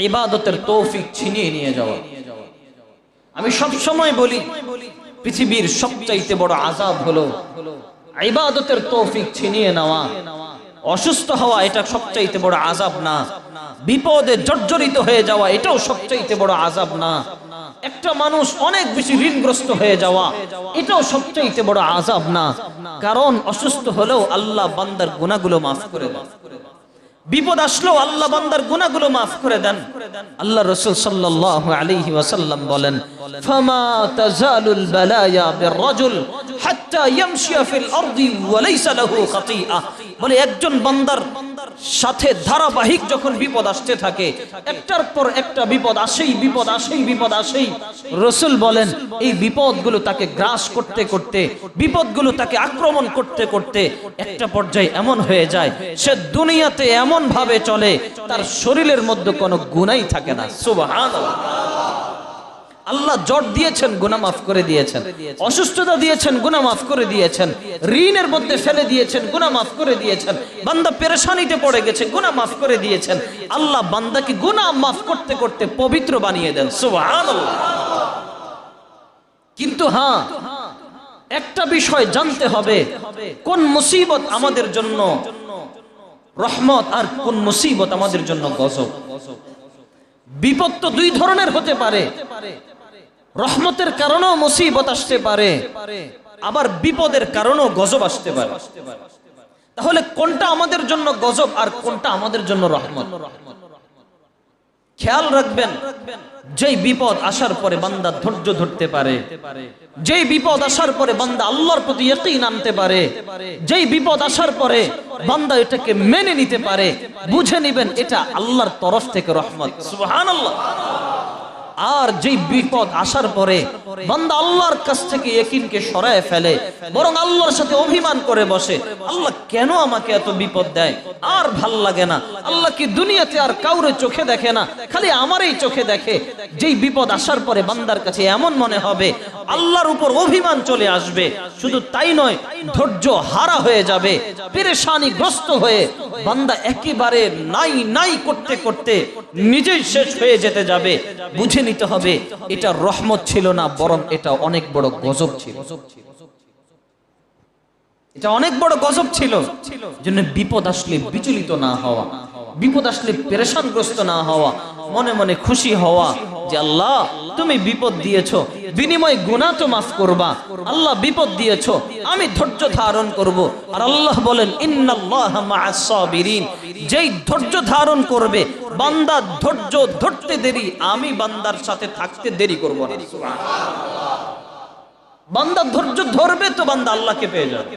ইবাদতের তৌফিক ছিনিয়ে নিয়ে যাওয়া। আমি সব সময় বলি পৃথিবীর সবচাইতে বড় আযাব হলো ইবাদতের তৌফিক ছিনিয়ে নেওয়া। অসুস্থ হওয়া এটা সবচাইতে বড় আযাব না? বিপদে জর্জরিত হয়ে যাওয়া এটাও সবচাইতে বড় আযাব না? একটা মানুষ অনেক বেশি ঋণগ্রস্ত হয়ে যাওয়া এটাও সবচাইতে বড় আযাব না? কারণ অসুস্থ হলেও আল্লাহ বান্দার গুনাহগুলো মাফ করে দেন। বিপদ আসলেও আল্লাহ বান্দার গুনাহগুলো মাফ করে দেন। আল্লাহ রাসূল সাল্লাল্লাহু আলাইহি ওয়াসাল্লাম বলেন, ফামা তাজালুল বালায়া বিররাজুল হাত্তা ইয়ামশিয়া ফিল আরদি ওয়া লাইসা লাহু খাতিআ। বলে একজন বান্দার সাথে ধারাবাহিক যখন বিপদ আসতে থাকে, একটার পর একটা বিপদ আসেই বিপদ আসেই বিপদ আসেই, রাসূল বলেন এই বিপদগুলো তাকে গ্রাস করতে করতে, বিপদগুলো তাকে আক্রমণ করতে করতে একটা পর্যায়ে এমন হয়ে যায় সে দুনিয়াতে এমন ভাবে চলে তার শরীরের মধ্যে কোনো গুনাহই থাকে না। সুবহানাল্লাহ। আল্লাহ জ্বর দিয়েছেন, গুনাহ মাফ করে দিয়েছেন। অসুস্থতা দিয়েছেন, গুনাহ মাফ করে দিয়েছেন। ঋণের মধ্যে ফেলে দিয়েছেন, গুনাহ মাফ করে দিয়েছেন। বান্দা পেরেশানিতে পড়ে গেছে, গুনাহ মাফ করে দিয়েছেন। আল্লাহ বান্দাকে গুনাহ মাফ করতে করতে পবিত্র বানিয়ে দেন। সুবহানাল্লাহ। কিন্তু হ্যাঁ, একটা বিষয় জানতে হবে, কোন মুসিবত আমাদের জন্য রহমত আর কোন মুসিবত আমাদের জন্য গজব। বিপদ তো দুই ধরনের হতে পারে, রহমতের কারণেও মুসিবত আসতে পারে, আবার বিপদের কারণেও গজব আসতে পারে। তাহলে কোনটা আমাদের জন্য গজব আর কোনটা আমাদের জন্য রহমত? খেয়াল রাখবেন, যেই বিপদ আসার পরে বান্দা ধৈর্য ধরতে পারে, যেই বিপদ আসার পরে বান্দা আল্লাহর প্রতি ইয়াকিন আনতে পারে, যেই বিপদ আসার পরে বান্দা এটাকে মেনে নিতে পারে, বুঝে নেবেন এটা আল্লাহর তরফ থেকে রহমত। সুবহানাল্লাহ। আর যেই বিপদ আসার পরে বান্দা আল্লাহর কাছ থেকে ইয়াকিনকে সরায় ফেলে, বরং আল্লাহর সাথে অভিমান করে বসে, আল্লাহ কেন আমাকে এত বিপদ দেয়, আর ভাল লাগে না, আল্লাহ কি দুনিয়াতে আর কাউরে চোখে দেখে না, খালি আমারই চোখে দেখে। যেই বিপদ আসার পরে বান্দার কাছে এমন মনে হবে, আল্লাহর উপর অভিমান চলে আসবে। শুধু তাই নয়, ধৈর্য হারা হয়ে যাবে, পেরেশানিগ্রস্ত হয়ে বান্দা একেবারে নাই নাই করতে করতে নিজেই শেষ হয়ে যেতে যাবে। বুঝে নিতে হবে এটা রহমত ছিল না, বরং এটা অনেক বড় গজব ছিল। এটা অনেক বড় গজব ছিল। জন্য বিপদ আসলে বিচলিত না হওয়া, বিপদ আসলে পেরেশানগ্রস্ত না হওয়া, মনে মনে খুশি হওয়া যে আল্লাহ তুমি বিপদ দিয়েছো, বিনিময়ে গুনাহ তো মাফ করবা। আল্লাহ বিপদ দিয়েছো, আমি ধৈর্য ধারণ করব। আর আল্লাহ বলেন ইন্নাল্লাহা মা'আস সাবিরিন, যেই ধৈর্য ধারণ করবে, বান্দা ধৈর্য ধরতে দেরি, আমি বান্দার সাথে থাকতে দেরি করব না। সুবহানাল্লাহ। বান্দা ধৈর্য ধরবে তো বান্দা আল্লাহকে পেয়ে যাবে।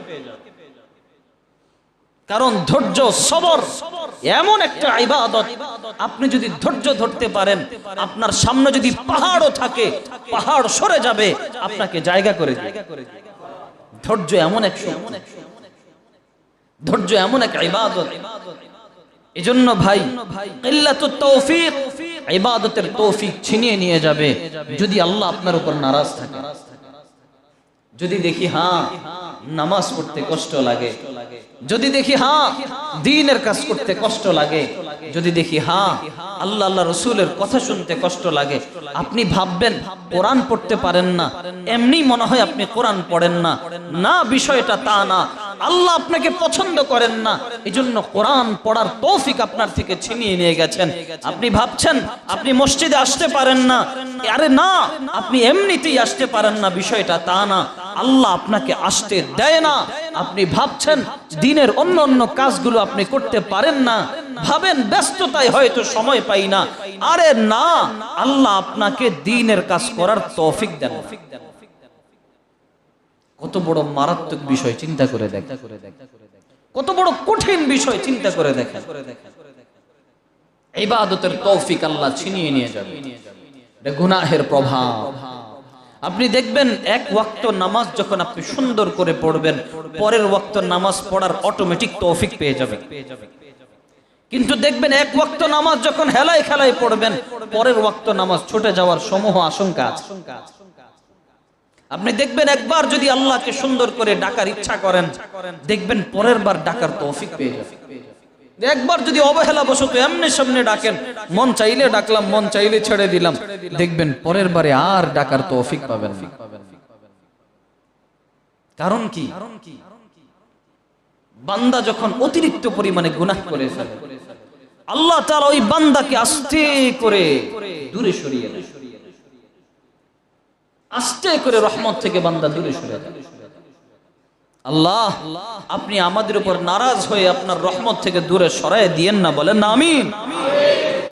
কারণ ধৈর্য সবর এমন একটা ইবাদত, আপনি যদি ধৈর্য ধরতে পারেন, আপনার সামনে যদি পাহাড়ও থাকে, পাহাড় সরে যাবে আপনাকে জায়গা করে দিবে। ধৈর্য এমন এক শক্তি, ধৈর্য এমন এক ইবাদত। এজন্য ভাই, কিল্লাতুত তৌফিক, ইবাদতের তৌফিক ছিনিয়ে নিয়ে যাবে যদি আল্লাহ আপনার উপর নারাজ থাকে। যদি দেখি হ্যাঁ নামাজ পড়তে কষ্ট লাগে, যদি দেখি হ্যাঁ দ্বীনের কাজ করতে কষ্ট লাগে, যদি দেখি হ্যাঁ আল্লাহ আল্লাহ রসুলের কথা শুনতে কষ্ট লাগে, আপনি ভাববেন কোরআন পড়তে পারেন না, এমনি মনে হয় আপনি কোরআন পড়েন না। না, বিষয়টা তা না। আল্লাহ আপনাকে পছন্দ করেন না, এজন্য কোরআন পড়ার তৌফিক আপনার থেকে ছিনিয়ে নিয়ে গেছেন। আপনি ভাবছেন আপনি মসজিদে আসতে পারেন না, আরে না, আপনি এমনিতেই আসতে পারেন না, বিষয়টা তা না। আল্লাহ আপনাকে আসতে দেয় না। আপনি ভাবছেন দ্বীনের অন্য অন্য কাজগুলো আপনি করতে পারেন না, ভাবেন ব্যস্ততায় হয়তো সময় পাই না। আরে না, আল্লাহ আপনাকে দ্বীনের কাজ করার তৌফিক দেন। কত বড় মারাত্মক বিষয় চিন্তা করে দেখ, কত বড় কঠিন বিষয় চিন্তা করে দেখেন। ইবাদতের তৌফিক আল্লাহ ছিনিয়ে নিয়ে যাবে, গুনাহের প্রভাব। আপনি দেখবেন এক ওয়াক্ত নামাজ যখন আপনি সুন্দর করে পড়বেন, পরের ওয়াক্ত নামাজ পড়ার অটোমেটিক তৌফিক পেয়ে যাবেন। কিন্তু দেখবেন এক ওয়াক্ত নামাজ যখন হেলায় খেলায় পড়বেন, পরের ওয়াক্ত নামাজ ছুটে যাওয়ার সমূহ আশঙ্কা আছে। আপনি দেখবেন একবার যদি আল্লাহকে সুন্দর করে ডাকার ইচ্ছা করেন, দেখবেন পরের বার ডাকার তৌফিক পেয়ে যাবেন। একবার যদি অবহেলা বশত এমনি সামনে ডাকেন, মন চাইলে ডাকলাম, মন চাইলে ছেড়ে দিলাম, দেখবেন পরের বারে আর ডাকার তৌফিক পাবেন না। কারণ কি? বান্দা যখন অতিরিক্ত পরিমাণে গুনাহ করে ফেলে, আল্লাহ তাআলা ওই বান্দাকে আস্তে করে দূরে সরিয়ে নেয়, আস্তে করে রহমত থেকে বান্দা দূরে সরে যায়। আল্লাহ, আপনি আমাদের উপর নারাজ হয়ে আপনার রহমত থেকে দূরে সরায় দিয়েন না, বলেন না আমিন।